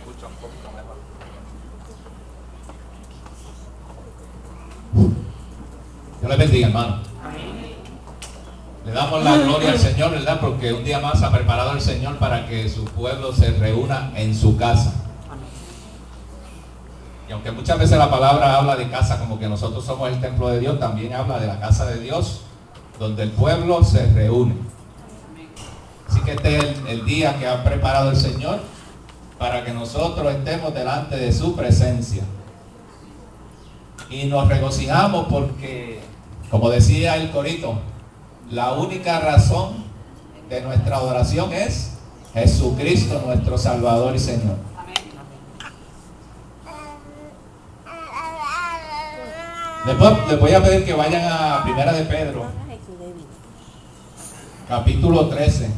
escucha un poquito mejor. Dios les bendiga, hermano. Le damos la gloria al Señor, ¿verdad? Porque un día más ha preparado el Señor para que su pueblo se reúna en su casa. Y aunque muchas veces la palabra habla de casa como que nosotros somos el templo de Dios, también habla de la casa de Dios, donde el pueblo se reúne. Así que este es el día que ha preparado el Señor para que nosotros estemos delante de su presencia. Y nos regocijamos porque, como decía el corito, la única razón de nuestra adoración es Jesucristo, nuestro Salvador y Señor. Después les voy a pedir que vayan a Primera de Pedro, capítulo 13.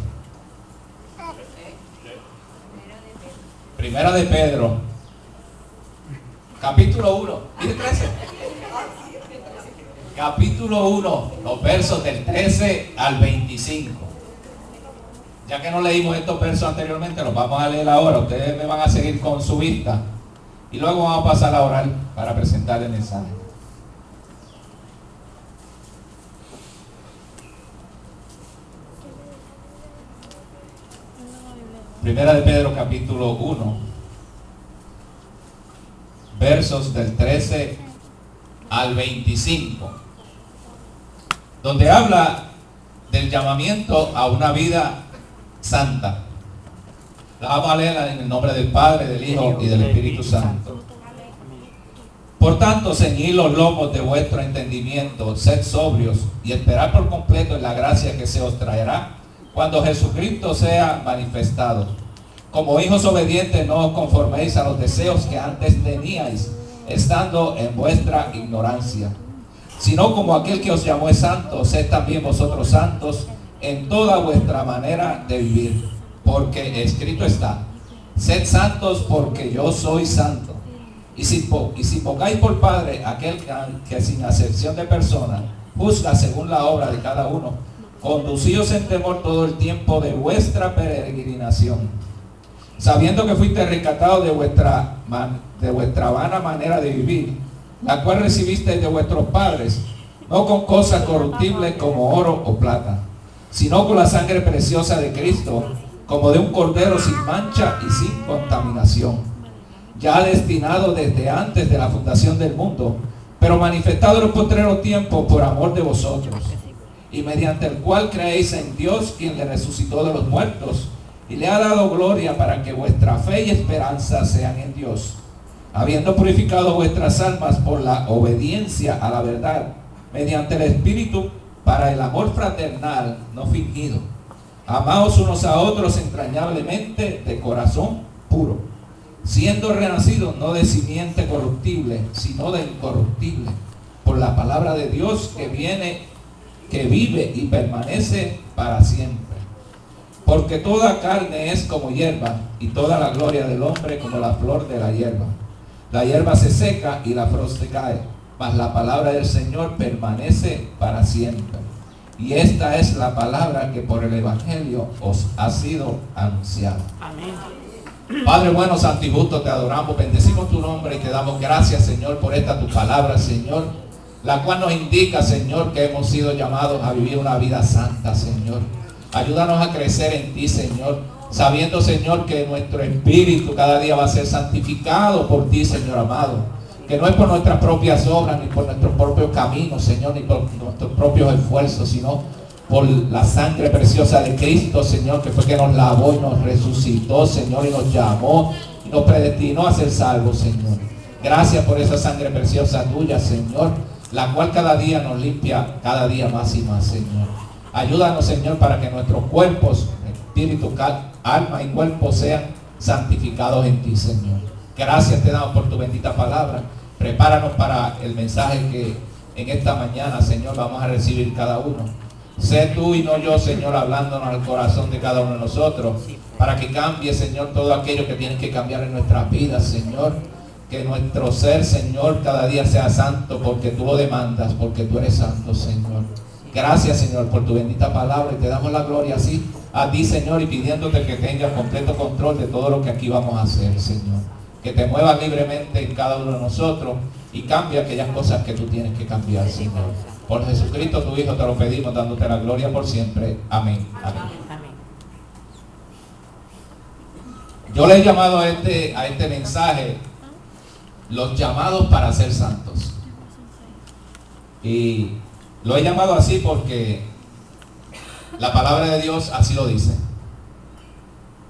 Primera de Pedro, capítulo 1. ¿Dice 13? Capítulo 1, los versos del 13 al 25. Ya que no leímos estos versos anteriormente, los vamos a leer ahora. Ustedes me van a seguir con su vista. Y luego vamos a pasar a orar para presentar el mensaje. Primera de Pedro, capítulo 1, versos del 13 al 25. Donde habla del llamamiento a una vida santa. La vamos a leer en el nombre del Padre, del Hijo y del Espíritu Santo. Por tanto, ceñid los lomos de vuestro entendimiento, sed sobrios y esperad por completo en la gracia que se os traerá cuando Jesucristo sea manifestado. Como hijos obedientes, no os conforméis a los deseos que antes teníais, estando en vuestra ignorancia, sino como aquel que os llamó es santo, sed también vosotros santos en toda vuestra manera de vivir, porque escrito está: sed santos porque yo soy santo. Y si pongáis por padre aquel que sin acepción de persona juzga según la obra de cada uno, conducíos en temor todo el tiempo de vuestra peregrinación, sabiendo que fuiste rescatados de vuestra vana manera de vivir, la cual recibisteis de vuestros padres, no con cosas corruptibles como oro o plata, sino con la sangre preciosa de Cristo, como de un cordero sin mancha y sin contaminación, ya destinado desde antes de la fundación del mundo, pero manifestado en los postreros tiempos por amor de vosotros, y mediante el cual creéis en Dios, quien le resucitó de los muertos, y le ha dado gloria, para que vuestra fe y esperanza sean en Dios, habiendo purificado vuestras almas por la obediencia a la verdad, mediante el Espíritu, para el amor fraternal no fingido. Amaos unos a otros entrañablemente de corazón puro, siendo renacidos no de simiente corruptible, sino de incorruptible, por la palabra de Dios que vive y permanece para siempre. Porque toda carne es como hierba, y toda la gloria del hombre como la flor de la hierba. La hierba se seca y la flor se cae, mas la palabra del Señor permanece para siempre. Y esta es la palabra que por el Evangelio os ha sido anunciada. Amén. Padre bueno, santo y justo, te adoramos, bendecimos tu nombre y te damos gracias, Señor, por esta tu palabra, Señor, la cual nos indica, Señor, que hemos sido llamados a vivir una vida santa, Señor. Ayúdanos a crecer en ti, Señor, sabiendo, Señor, que nuestro espíritu cada día va a ser santificado por ti, Señor amado. Que no es por nuestras propias obras, ni por nuestros propios caminos, Señor, ni por nuestros propios esfuerzos, sino por la sangre preciosa de Cristo, Señor, que fue que nos lavó y nos resucitó, Señor, y nos llamó y nos predestinó a ser salvos, Señor. Gracias por esa sangre preciosa tuya, Señor, la cual cada día nos limpia, cada día más y más, Señor. Ayúdanos, Señor, para que nuestros cuerpos, espíritu, alma y cuerpo sean santificados en ti, Señor. Gracias te damos por tu bendita palabra. Prepáranos para el mensaje que en esta mañana, Señor, vamos a recibir cada uno. Sé tú y no yo, Señor, hablándonos al corazón de cada uno de nosotros, para que cambie, Señor, todo aquello que tiene que cambiar en nuestras vidas, Señor. Que nuestro ser, Señor, cada día sea santo, porque tú lo demandas, porque tú eres santo, Señor. Gracias, Señor, por tu bendita palabra, y te damos la gloria así, a ti, Señor, y pidiéndote que tengas completo control de todo lo que aquí vamos a hacer, Señor. Que te muevas libremente en cada uno de nosotros y cambia aquellas cosas que tú tienes que cambiar, Señor. Por Jesucristo, tu Hijo, te lo pedimos, dándote la gloria por siempre. Amén. Amén. Yo le he llamado a este mensaje los llamados para ser santos. Y lo he llamado así porque la palabra de Dios así lo dice.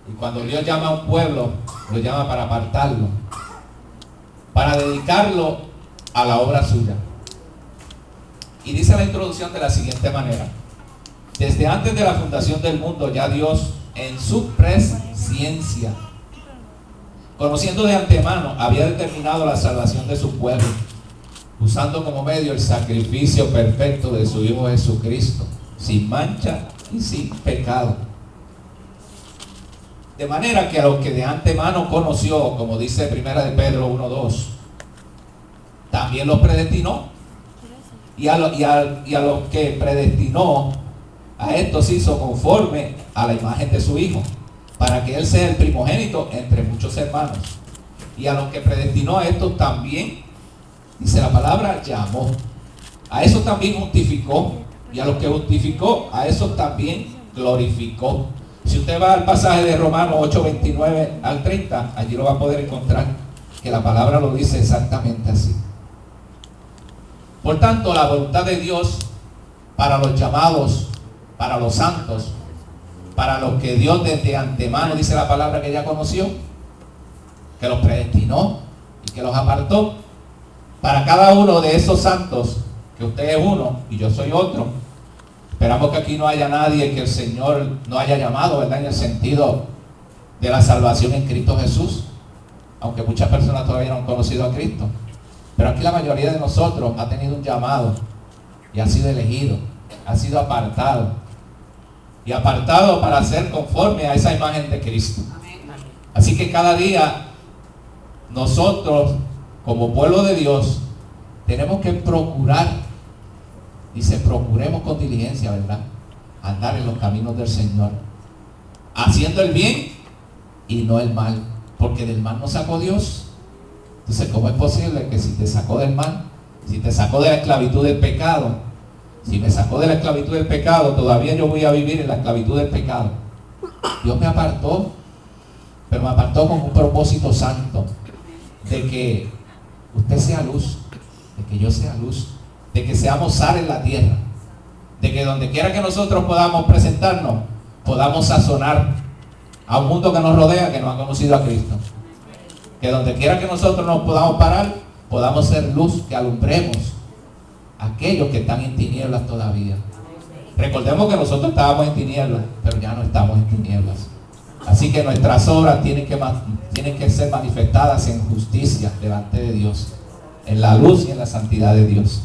Y cuando Dios llama a un pueblo, lo llama para apartarlo, para dedicarlo a la obra suya. Y dice la introducción de la siguiente manera: desde antes de la fundación del mundo, ya Dios, en su presciencia, conociendo de antemano, había determinado la salvación de su pueblo, usando como medio el sacrificio perfecto de su Hijo Jesucristo, sin mancha y sin pecado. De manera que a los que de antemano conoció, como dice Primera de Pedro 1:2, también los predestinó. Y a los que predestinó, a estos hizo conforme a la imagen de su Hijo, para que Él sea el primogénito entre muchos hermanos. Y a los que predestinó, a estos también, dice la palabra, llamó. A esos también justificó. Y a los que justificó, a esos también glorificó. Si usted va al pasaje de Romanos 8:29 al 30, allí lo va a poder encontrar, que la palabra lo dice exactamente así. Por tanto, la voluntad de Dios para los llamados, para los santos, para los que Dios desde antemano, dice la palabra, que ya conoció, que los predestinó y que los apartó, para cada uno de esos santos, que usted es uno y yo soy otro. Esperamos que aquí no haya nadie que el Señor no haya llamado, ¿verdad?, en el sentido de la salvación en Cristo Jesús, aunque muchas personas todavía no han conocido a Cristo. Pero aquí la mayoría de nosotros ha tenido un llamado y ha sido elegido, ha sido apartado. Y apartado para ser conforme a esa imagen de Cristo. Así que cada día nosotros, como pueblo de Dios, tenemos que procurar, dice, procuremos con diligencia, ¿verdad?, andar en los caminos del Señor, haciendo el bien y no el mal, porque del mal nos sacó Dios. Entonces, ¿cómo es posible que si te sacó del mal, si te sacó de la esclavitud del pecado, si me sacó de la esclavitud del pecado, todavía yo voy a vivir en la esclavitud del pecado? Dios me apartó, pero me apartó con un propósito santo, de que usted sea luz, de que yo sea luz, de que seamos sal en la tierra, de que donde quiera que nosotros podamos presentarnos, podamos sazonar a un mundo que nos rodea, que no ha conocido a Cristo. Que donde quiera que nosotros nos podamos parar, podamos ser luz, que alumbremos a aquellos que están en tinieblas todavía. Recordemos que nosotros estábamos en tinieblas, pero ya no estamos en tinieblas. Así que nuestras obras tienen que ser manifestadas en justicia delante de Dios, en la luz y en la santidad de Dios.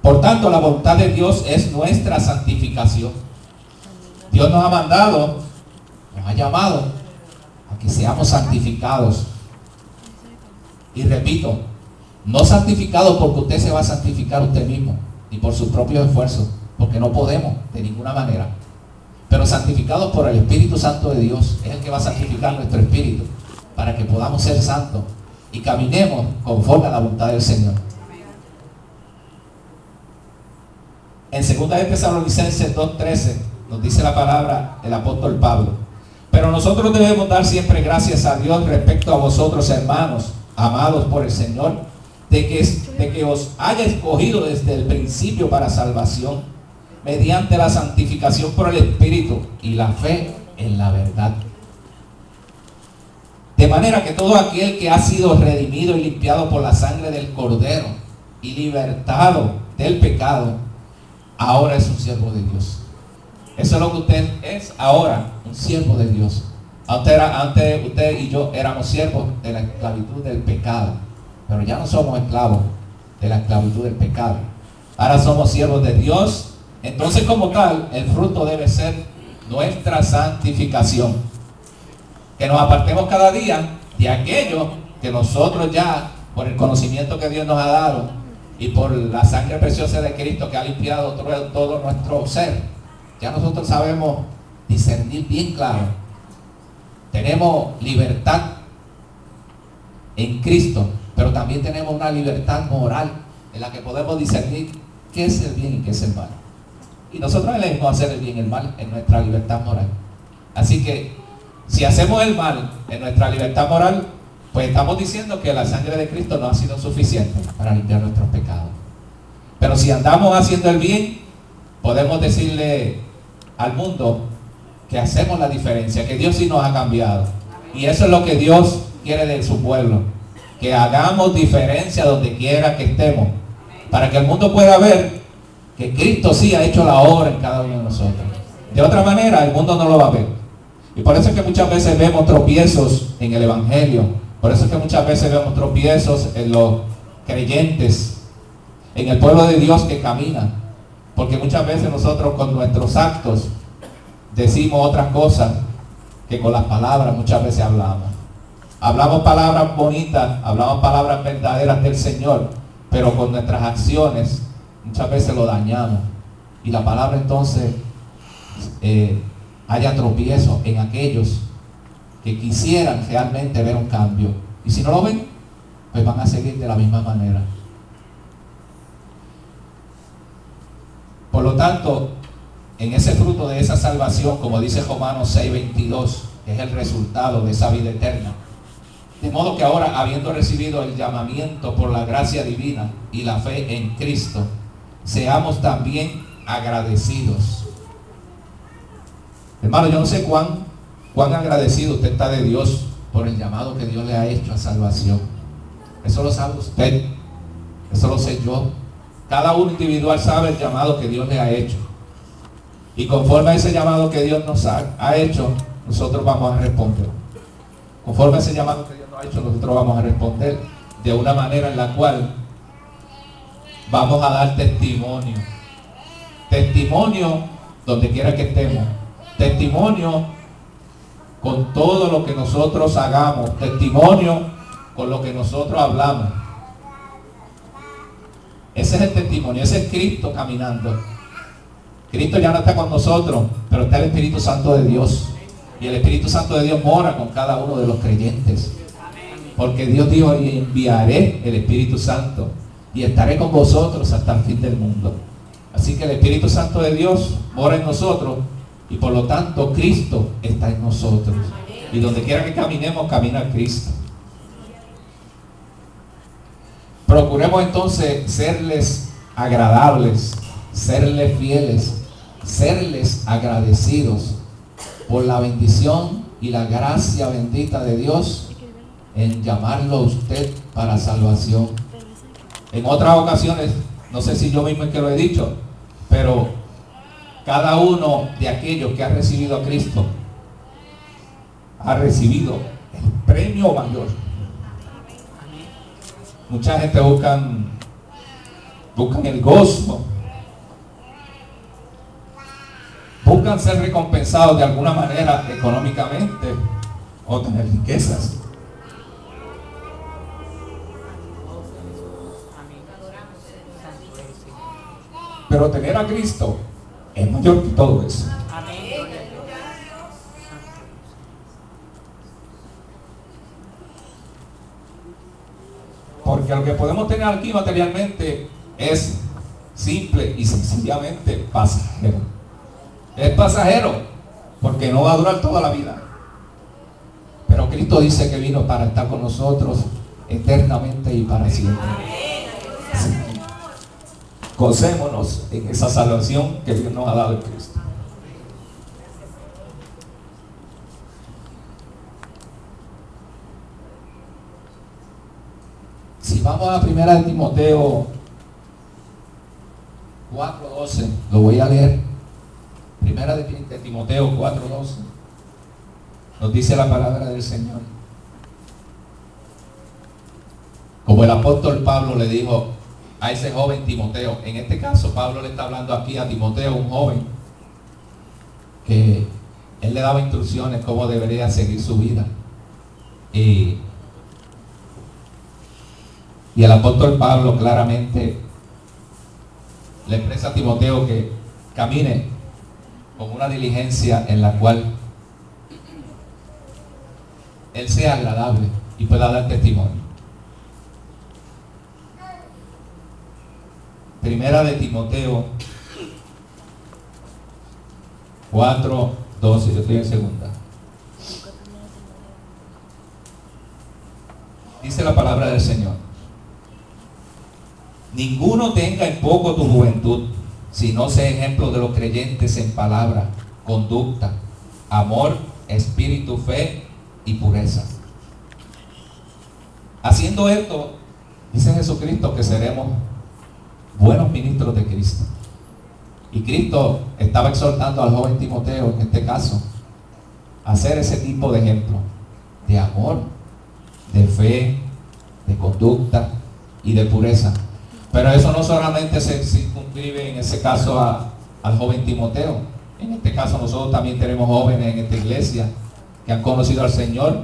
Por tanto, la voluntad de Dios es nuestra santificación. Dios nos ha mandado, nos ha llamado a que seamos santificados. Y repito, no santificados porque usted se va a santificar usted mismo, ni por sus propios esfuerzos, porque no podemos de ninguna manera. Pero santificados por el Espíritu Santo de Dios. Es el que va a santificar nuestro espíritu, para que podamos ser santos y caminemos conforme a la voluntad del Señor. En 2 de Tesalonicenses 2:13 nos dice la palabra el apóstol Pablo: pero nosotros debemos dar siempre gracias a Dios respecto a vosotros, hermanos, amados por el Señor, de que os haya escogido desde el principio para salvación, mediante la santificación por el Espíritu y la fe en la verdad. De manera que todo aquel que ha sido redimido y limpiado por la sangre del Cordero y libertado del pecado, ahora es un siervo de Dios. Eso es lo que usted es ahora, un siervo de Dios. Antes usted y yo éramos siervos de la esclavitud del pecado, pero ya no somos esclavos de la esclavitud del pecado. Ahora somos siervos de Dios. Entonces, como tal, el fruto debe ser nuestra santificación. Que nos apartemos cada día de aquello que nosotros ya, por el conocimiento que Dios nos ha dado y por la sangre preciosa de Cristo que ha limpiado todo nuestro ser, Ya nosotros sabemos discernir bien claro. Tenemos libertad en Cristo, pero también tenemos una libertad moral en la que podemos discernir qué es el bien y qué es el mal. Y nosotros elegimos hacer el bien y el mal en nuestra libertad moral. Así que si hacemos el mal en nuestra libertad moral, pues estamos diciendo que la sangre de Cristo no ha sido suficiente para limpiar nuestros pecados. Pero si andamos haciendo el bien, podemos decirle al mundo que hacemos la diferencia, que Dios sí nos ha cambiado. Y eso es lo que Dios quiere de su pueblo, que hagamos diferencia donde quiera que estemos, para que el mundo pueda ver que Cristo sí ha hecho la obra en cada uno de nosotros. De otra manera, el mundo no lo va a ver. Y por eso es que muchas veces vemos tropiezos en el Evangelio. Por eso es que muchas veces vemos tropiezos en los creyentes, en el pueblo de Dios que camina. Porque muchas veces nosotros con nuestros actos decimos otras cosas que con las palabras muchas veces hablamos. Hablamos palabras bonitas, hablamos palabras verdaderas del Señor, pero con nuestras acciones muchas veces lo dañamos. Y la palabra entonces haya tropiezo en aquellos que quisieran realmente ver un cambio. Y si no lo ven, pues van a seguir de la misma manera. Por lo tanto, en ese fruto de esa salvación, como dice Romanos 6:22, que es el resultado de esa vida eterna. De modo que ahora, habiendo recibido el llamamiento por la gracia divina y la fe en Cristo, seamos también agradecidos. Hermano, yo no sé cuán agradecido usted está de Dios por el llamado que Dios le ha hecho a salvación. Eso lo sabe usted, eso lo sé yo. Cada uno individual sabe el llamado que Dios le ha hecho. Y conforme a ese llamado que Dios nos ha hecho, nosotros vamos a responder. Conforme a ese llamado que Dios nos ha hecho, nosotros vamos a responder de una manera en la cual vamos a dar testimonio. Testimonio donde quiera que estemos. Testimonio con todo lo que nosotros hagamos. Testimonio con lo que nosotros hablamos. Ese es el testimonio, ese es Cristo caminando. Cristo ya no está con nosotros, pero está el Espíritu Santo de Dios. Y el Espíritu Santo de Dios mora con cada uno de los creyentes. Porque Dios dijo, y enviaré el Espíritu Santo y estaré con vosotros hasta el fin del mundo. Así que el Espíritu Santo de Dios mora en nosotros y por lo tanto Cristo está en nosotros. Y donde quiera que caminemos, camina Cristo. Procuremos entonces serles agradables, serles fieles, serles agradecidos por la bendición y la gracia bendita de Dios en llamarlo a usted para salvación. En otras ocasiones, no sé si yo mismo es que lo he dicho, pero cada uno de aquellos que ha recibido a Cristo ha recibido el premio mayor. Mucha gente buscan el gozo, buscan ser recompensados de alguna manera económicamente o tener riquezas. Pero tener a Cristo es mayor que todo eso. Porque lo que podemos tener aquí materialmente es simple y sencillamente pasajero. Es pasajero porque no va a durar toda la vida. Pero Cristo dice que vino para estar con nosotros eternamente y para siempre. Así que gocémonos en esa salvación que Dios nos ha dado en Cristo. Si vamos a primera de Timoteo 4:12, lo voy a leer. Primera de Timoteo 4:12 nos dice la palabra del Señor. Como el apóstol Pablo le dijo a ese joven Timoteo, en este caso Pablo le está hablando aquí a Timoteo, un joven que él le daba instrucciones cómo debería seguir su vida. Y el apóstol Pablo claramente le expresa a Timoteo que camine con una diligencia en la cual él sea agradable y pueda dar testimonio. Primera de Timoteo 4:12, yo estoy en segunda. Dice la palabra del Señor: ninguno tenga en poco tu juventud, sino sea ejemplo de los creyentes en palabra, conducta, amor, espíritu, fe y pureza. Haciendo esto, dice Jesucristo que seremos buenos ministros de Cristo. Y Cristo estaba exhortando al joven Timoteo, en este caso, a ser ese tipo de ejemplo, de amor, de fe, de conducta y de pureza. Pero eso no solamente se circunscribe en ese caso al joven Timoteo. En este caso nosotros también tenemos jóvenes en esta iglesia que han conocido al Señor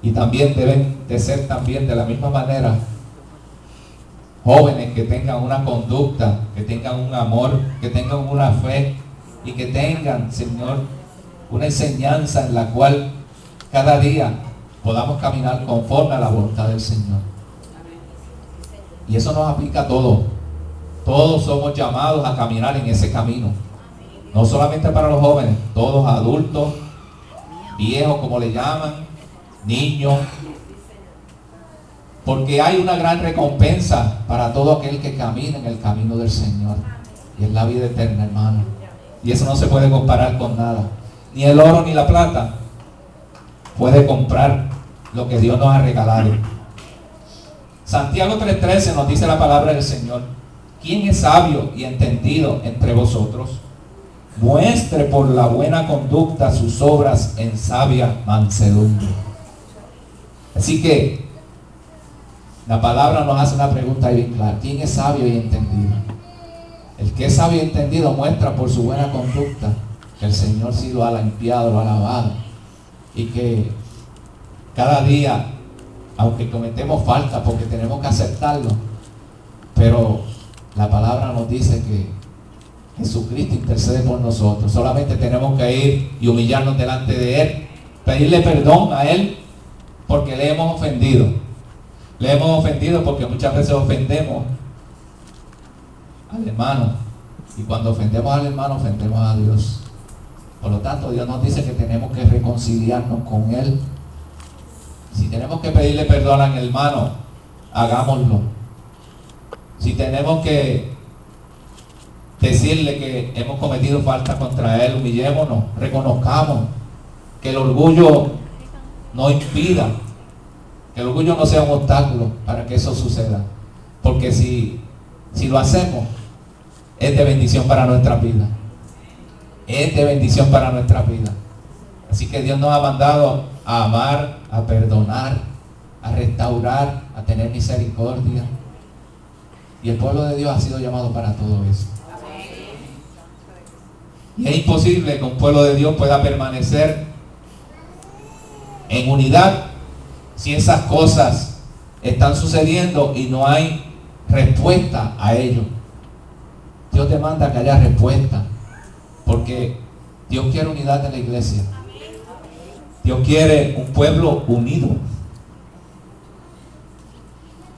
y también deben de ser también de la misma manera jóvenes que tengan una conducta, que tengan un amor, que tengan una fe y que tengan, Señor, una enseñanza en la cual cada día podamos caminar conforme a la voluntad del Señor. Y eso nos aplica a todos. Todos somos llamados a caminar en ese camino. No solamente para los jóvenes, todos adultos, viejos como le llaman, niños. Porque hay una gran recompensa para todo aquel que camina en el camino del Señor. Y es la vida eterna, hermano. Y eso no se puede comparar con nada. Ni el oro ni la plata puede comprar lo que Dios nos ha regalado. Santiago 3:13 nos dice la palabra del Señor: ¿quién es sabio y entendido entre vosotros? Muestre por la buena conducta sus obras en sabia mansedumbre. Así que la palabra nos hace una pregunta bien clara: ¿quién es sabio y entendido? El que es sabio y entendido muestra por su buena conducta que el Señor sí lo ha limpiado, lo ha lavado, y que cada día, aunque cometemos falta, porque tenemos que aceptarlo, pero la palabra nos dice que Jesucristo intercede por nosotros. Solamente tenemos que ir y humillarnos delante de Él, pedirle perdón a Él porque le hemos ofendido. Le hemos ofendido porque muchas veces ofendemos al hermano, y cuando ofendemos al hermano ofendemos a Dios. Por lo tanto, Dios nos dice que tenemos que reconciliarnos con Él. Si tenemos que pedirle perdón al hermano, hagámoslo. Si tenemos que decirle que hemos cometido falta contra Él, humillémonos, reconozcamos que el orgullo no impida, que el orgullo no sea un obstáculo para que eso suceda. Porque si lo hacemos, es de bendición para nuestra vida. Es de bendición para nuestra vida. Así que Dios nos ha mandado a amar, a perdonar, a restaurar, a tener misericordia. Y el pueblo de Dios ha sido llamado para todo eso. Y es imposible que un pueblo de Dios pueda permanecer en unidad si esas cosas están sucediendo y no hay respuesta a ello. Dios demanda que haya respuesta, porque Dios quiere unidad en la iglesia. Dios quiere un pueblo unido.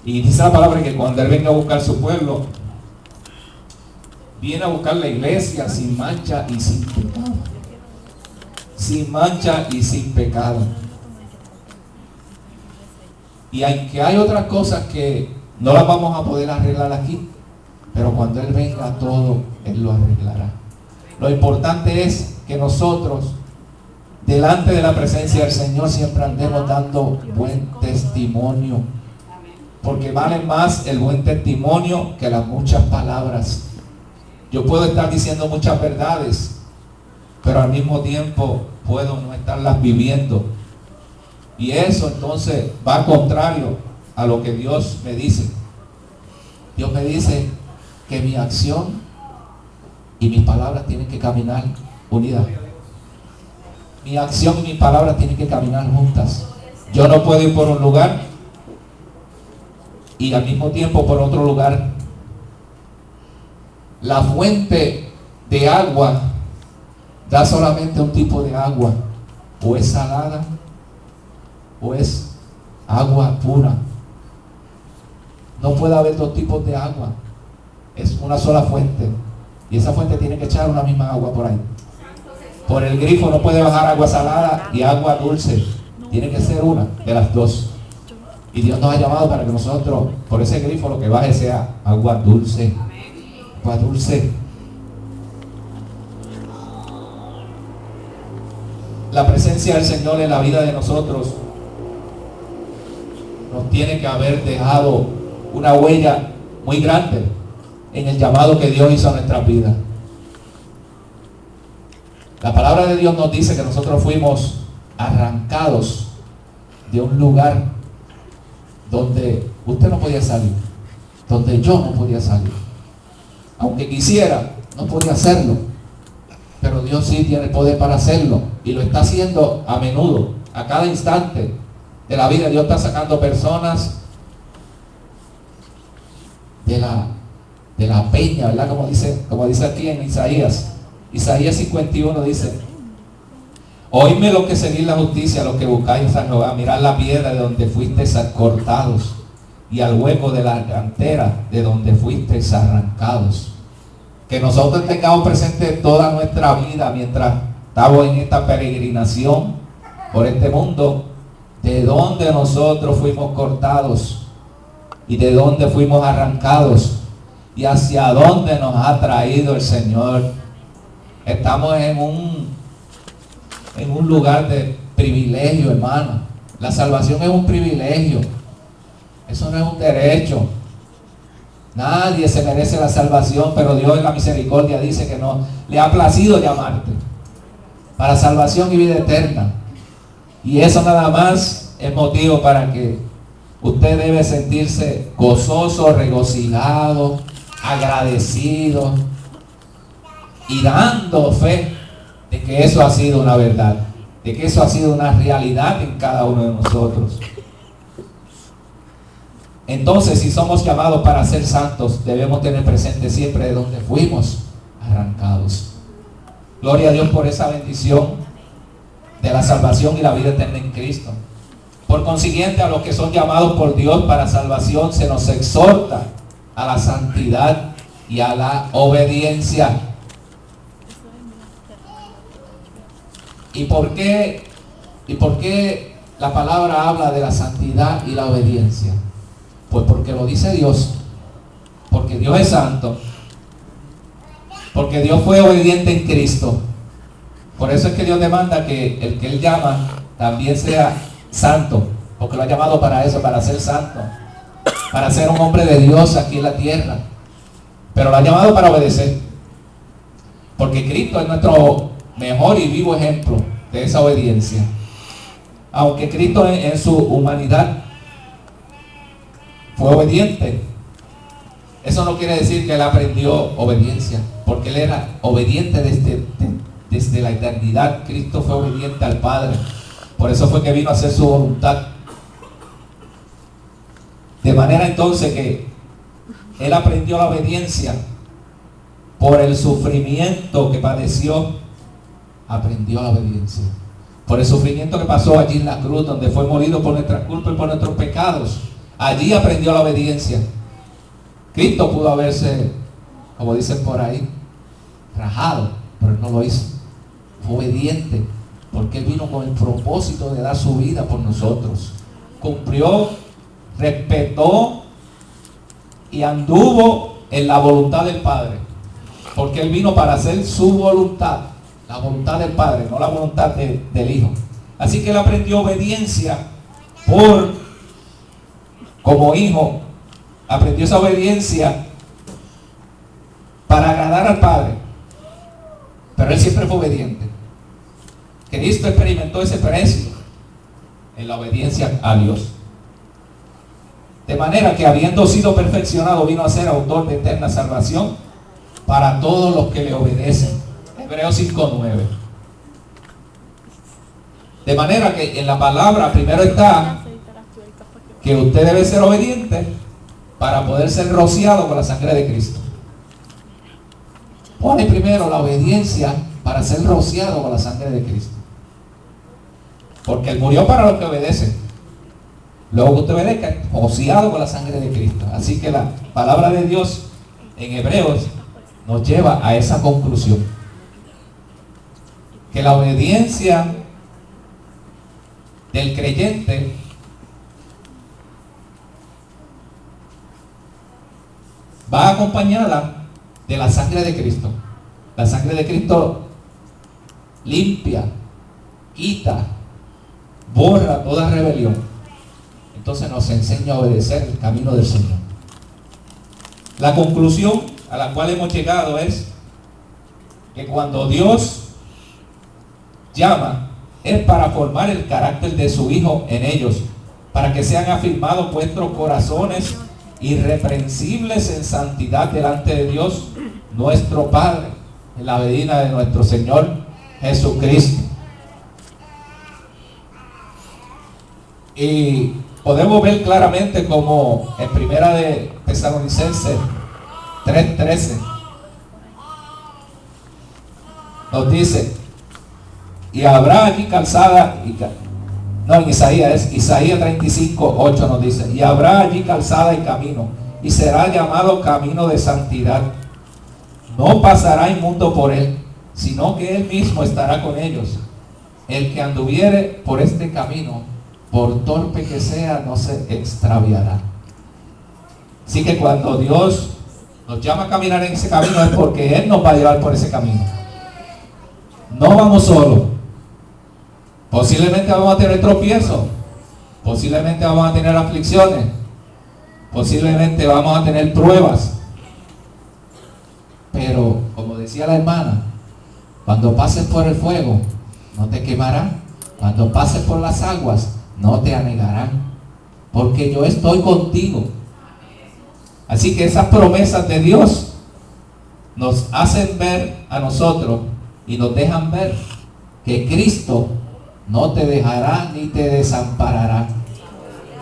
Y dice la palabra que cuando Él venga a buscar su pueblo, viene a buscar la iglesia sin mancha y sin pecado. Sin mancha y sin pecado. Y aunque hay otras cosas que no las vamos a poder arreglar aquí, pero cuando Él venga todo, Él lo arreglará. Lo importante es que nosotros, delante de la presencia del Señor, siempre andemos dando buen testimonio. Porque vale más el buen testimonio que las muchas palabras. Yo puedo estar diciendo muchas verdades, pero al mismo tiempo puedo no estarlas viviendo. Y eso entonces va contrario a lo que Dios me dice. Dios me dice que mi acción y mis palabras tienen que caminar unidas. Mi acción y mis palabras tienen que caminar juntas. Yo no puedo ir por un lugar y al mismo tiempo por otro lugar. La fuente de agua da solamente un tipo de agua, o es salada o es agua pura. No puede haber dos tipos de agua, es una sola fuente, y esa fuente tiene que echar una misma agua por ahí. Por el grifo no puede bajar agua salada y agua dulce, tiene que ser una de las dos. Y Dios nos ha llamado para que nosotros, por ese grifo, lo que baje sea agua dulce. Agua dulce. La presencia del Señor en la vida de nosotros nos tiene que haber dejado una huella muy grande en el llamado que Dios hizo a nuestras vidas. La palabra de Dios nos dice que nosotros fuimos arrancados de un lugar donde usted no podía salir, donde yo no podía salir. Aunque quisiera, no podía hacerlo, pero Dios sí tiene el poder para hacerlo, y lo está haciendo a menudo, a cada instante de la vida. Dios está sacando personas de la peña, ¿verdad? Como dice aquí en Isaías 51 dice: oídme lo que seguís la justicia, lo que buscáis a Jehová, mirad la piedra de donde fuisteis cortados, y al hueco de la cantera de donde fuisteis arrancados. Que nosotros tengamos presente toda nuestra vida mientras estamos en esta peregrinación por este mundo, de dónde nosotros fuimos cortados y de dónde fuimos arrancados y hacia dónde nos ha traído el Señor. Estamos en un lugar de privilegio, hermano. La salvación es un privilegio, eso no es un derecho. Nadie se merece la salvación, pero Dios en la misericordia dice que no le ha placido llamarte para salvación y vida eterna. Y eso nada más es motivo para que usted debe sentirse gozoso, regocijado, agradecido y dando fe de que eso ha sido una verdad, de que eso ha sido una realidad en cada uno de nosotros. Entonces, si somos llamados para ser santos, debemos tener presente siempre de dónde fuimos arrancados. Gloria a Dios por esa bendición de la salvación y la vida eterna en Cristo. Por consiguiente, a los que son llamados por Dios para salvación, se nos exhorta a la santidad y a la obediencia. ¿Y por qué la palabra habla de la santidad y la obediencia? Pues porque lo dice Dios, porque Dios es santo, porque Dios fue obediente en Cristo. Por eso es que Dios demanda que el que Él llama también sea santo, porque lo ha llamado para eso, para ser santo, para ser un hombre de Dios aquí en la tierra. Pero lo ha llamado para obedecer, porque Cristo es nuestro mejor y vivo ejemplo de esa obediencia. Aunque Cristo en su humanidad fue obediente, eso no quiere decir que Él aprendió obediencia, porque Él era obediente desde la eternidad. Cristo fue obediente al Padre, por eso fue que vino a hacer su voluntad. De manera entonces que Él aprendió la obediencia por el sufrimiento que padeció. Aprendió la obediencia por el sufrimiento que pasó allí en la cruz, donde fue molido por nuestras culpas y por nuestros pecados. Allí aprendió la obediencia. Cristo pudo haberse, como dicen por ahí, rajado, pero Él no lo hizo. Fue obediente, porque Él vino con el propósito de dar su vida por nosotros. Cumplió, respetó y anduvo en la voluntad del Padre, porque Él vino para hacer su voluntad, la voluntad del Padre, no la voluntad del Hijo. Así que Él aprendió obediencia como hijo, aprendió esa obediencia para agradar al Padre, pero Él siempre fue obediente. Cristo experimentó ese precio en la obediencia a Dios, de manera que, habiendo sido perfeccionado, vino a ser autor de eterna salvación para todos los que le obedecen. Hebreos 5:9. De manera que en la palabra primero está que usted debe ser obediente para poder ser rociado con la sangre de Cristo. Pone primero la obediencia para ser rociado con la sangre de Cristo. Porque Él murió para los que obedecen. Luego que usted obedezca, rociado con la sangre de Cristo. Así que la palabra de Dios en Hebreos nos lleva a esa conclusión. Que la obediencia del creyente va acompañada de la sangre de Cristo. La sangre de Cristo limpia, quita, borra toda rebelión. Entonces nos enseña a obedecer el camino del Señor. La conclusión a la cual hemos llegado es que cuando Dios llama, es para formar el carácter de su Hijo en ellos, para que sean afirmados vuestros corazones irreprensibles en santidad delante de Dios, nuestro Padre, en la venida de nuestro Señor Jesucristo. Y podemos ver claramente como en Primera de Tesalonicenses 3:13 nos dice: y habrá allí calzada, en Isaías 35:8 nos dice: y habrá allí calzada y camino, y será llamado camino de santidad. No pasará inmundo por él, sino que él mismo estará con ellos. El que anduviere por este camino, por torpe que sea, no se extraviará. Así que cuando Dios nos llama a caminar en ese camino, es porque Él nos va a llevar por ese camino. No vamos solos. Posiblemente vamos a tener tropiezos, posiblemente vamos a tener aflicciones, posiblemente vamos a tener pruebas. Pero, como decía la hermana, cuando pases por el fuego, no te quemarán. Cuando pases por las aguas, no te anegarán, porque yo estoy contigo. Así que esas promesas de Dios nos hacen ver a nosotros y nos dejan ver que Cristo no te dejará ni te desamparará.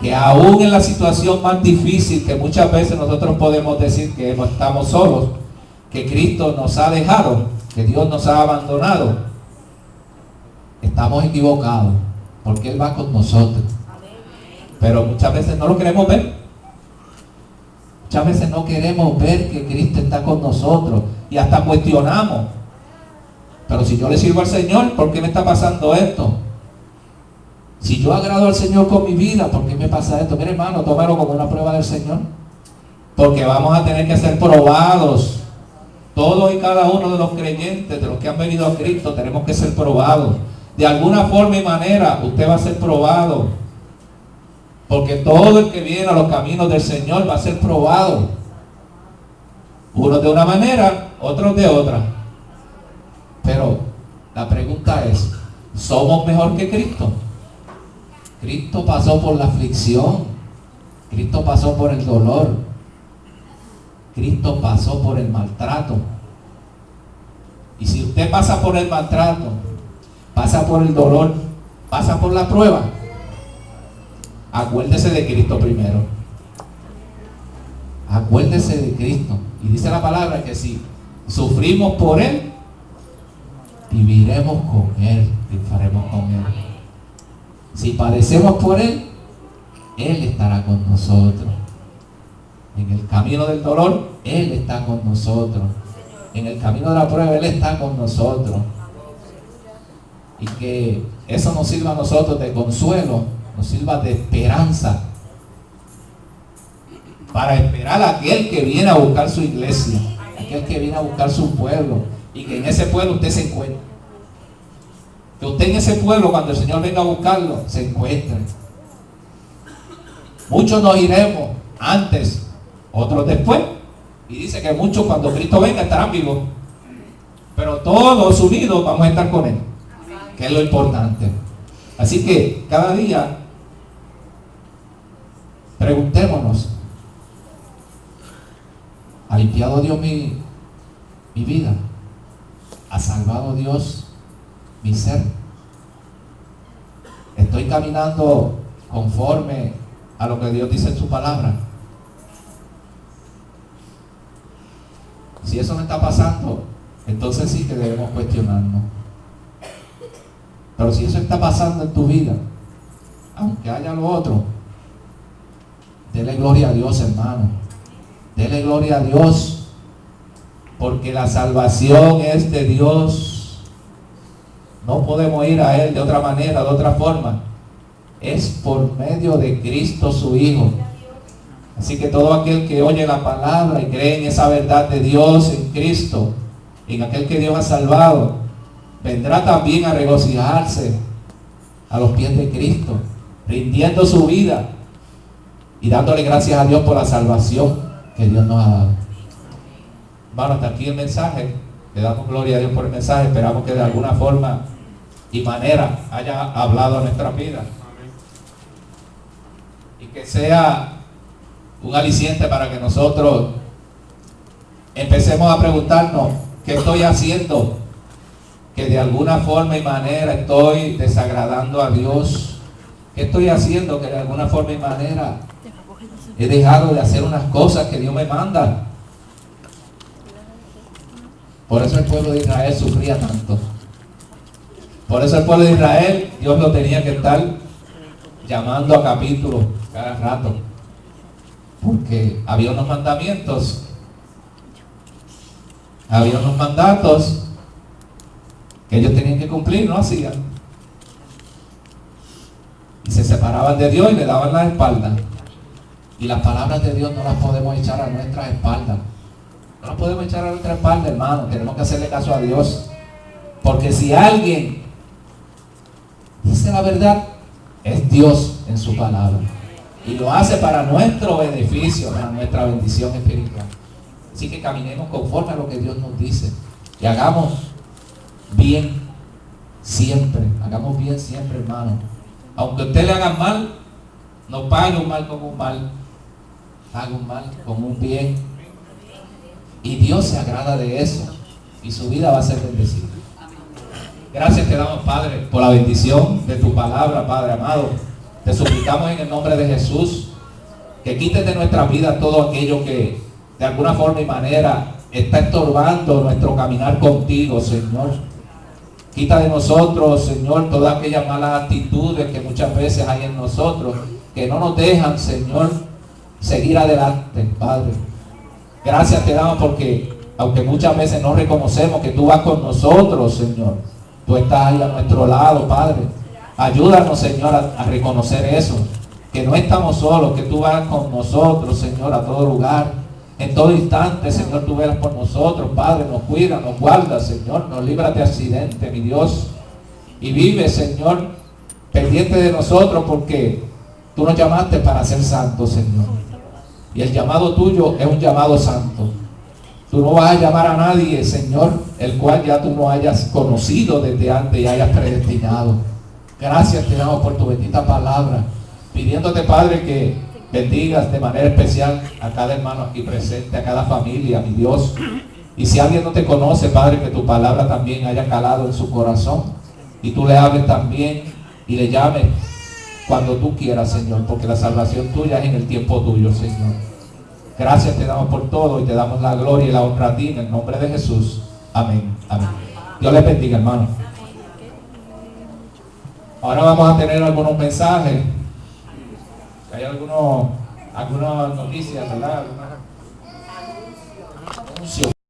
Que aún en la situación más difícil, que muchas veces nosotros podemos decir que no estamos solos, que Cristo nos ha dejado, que Dios nos ha abandonado, estamos equivocados, porque Él va con nosotros. Pero muchas veces no lo queremos ver. Muchas veces no queremos ver que Cristo está con nosotros y hasta cuestionamos: pero si yo le sirvo al Señor, ¿por qué me está pasando esto? Si yo agrado al Señor con mi vida, ¿por qué me pasa esto? Mire, hermano, tómalo como una prueba del Señor, porque vamos a tener que ser probados. Todos y cada uno de los creyentes, de los que han venido a Cristo, tenemos que ser probados. De alguna forma y manera usted va a ser probado, porque todo el que viene a los caminos del Señor va a ser probado. Unos de una manera, otros de otra. Pero la pregunta es: ¿somos mejor que Cristo? Cristo pasó por la aflicción, Cristo pasó por el dolor, Cristo pasó por el maltrato. Y si usted pasa por el maltrato, pasa por el dolor, pasa por la prueba, acuérdese de Cristo primero. Acuérdese de Cristo. Y dice la palabra que si sufrimos por Él, viviremos con Él, triunfaremos con Él. Si padecemos por Él, Él estará con nosotros. En el camino del dolor, Él está con nosotros. En el camino de la prueba, Él está con nosotros. Y que eso nos sirva a nosotros de consuelo, nos sirva de esperanza, para esperar a aquel que viene a buscar su iglesia, aquel que viene a buscar su pueblo, y que en ese pueblo usted se encuentre. Que usted en ese pueblo, cuando el Señor venga a buscarlo, se encuentre. Muchos nos iremos antes, otros después. Y dice que muchos, cuando Cristo venga, estarán vivos. Pero todos unidos vamos a estar con Él, que es lo importante. Así que cada día preguntémonos: ¿ha limpiado Dios mi vida? ¿Ha salvado Dios mi ser? ¿Estoy caminando conforme a lo que Dios dice en su palabra? Si eso no está pasando, entonces sí que debemos cuestionarnos. Pero si eso está pasando en tu vida, aunque haya lo otro, dele gloria a Dios, hermano. Dele gloria a Dios, porque la salvación es de Dios. No podemos ir a Él de otra manera, de otra forma. Es por medio de Cristo su Hijo. Así que todo aquel que oye la palabra y cree en esa verdad de Dios en Cristo, en aquel que Dios ha salvado, vendrá también a regocijarse a los pies de Cristo, rindiendo su vida y dándole gracias a Dios por la salvación que Dios nos ha dado. Hermano, hasta aquí el mensaje. Le damos gloria a Dios por el mensaje. Esperamos que de alguna forma y manera haya hablado a nuestra vida. Y que sea un aliciente para que nosotros empecemos a preguntarnos: ¿qué estoy haciendo que de alguna forma y manera estoy desagradando a Dios? ¿Qué estoy haciendo que de alguna forma y manera he dejado de hacer unas cosas que Dios me manda? Por eso el pueblo de Israel sufría tanto. Por eso el pueblo de Israel, Dios lo tenía que estar llamando a capítulo cada rato, porque había unos mandamientos, había unos mandatos que ellos tenían que cumplir, no hacían, y se separaban de Dios y le daban la espalda. Y las palabras de Dios no las podemos echar a nuestras espaldas. No las podemos echar a nuestra espalda, hermano. Tenemos que hacerle caso a Dios, porque si alguien dice la verdad, es Dios en su palabra, y lo hace para nuestro beneficio, para nuestra bendición espiritual. Así que caminemos conforme a lo que Dios nos dice y hagamos bien siempre. Hagamos bien siempre, hermano. Aunque a usted le hagan mal, no pague un mal con un mal, haga un mal con un bien, y Dios se agrada de eso y su vida va a ser bendecida. Gracias te damos, Padre, por la bendición de tu palabra, Padre amado. Te suplicamos en el nombre de Jesús que quites de nuestra vida todo aquello que de alguna forma y manera está estorbando nuestro caminar contigo, Señor. Quita de nosotros, Señor, todas aquellas malas actitudes que muchas veces hay en nosotros, que no nos dejan, Señor, seguir adelante, Padre. Gracias te damos porque, aunque muchas veces no reconocemos que tú vas con nosotros, Señor, tú estás ahí a nuestro lado, Padre. Ayúdanos, Señor, a reconocer eso, que no estamos solos, que tú vas con nosotros, Señor, a todo lugar. En todo instante, Señor, tú velas por nosotros, Padre, nos cuida, nos guarda, Señor, nos libra de accidente, mi Dios. Y vive, Señor, pendiente de nosotros, porque tú nos llamaste para ser santos, Señor. Y el llamado tuyo es un llamado santo. Tú no vas a llamar a nadie, Señor, el cual ya tú no hayas conocido desde antes y hayas predestinado. Gracias te damos por tu bendita palabra, pidiéndote, Padre, que bendigas de manera especial a cada hermano aquí presente, a cada familia, mi Dios. Y si alguien no te conoce, Padre, que tu palabra también haya calado en su corazón, y tú le hables también y le llames cuando tú quieras, Señor, porque la salvación tuya es en el tiempo tuyo, Señor. Gracias te damos por todo y te damos la gloria y la honra a ti en el nombre de Jesús. Amén. Amén. Dios les bendiga, hermano. Ahora vamos a tener algunos mensajes. Hay algunas noticias, ¿verdad? Algunos anuncios.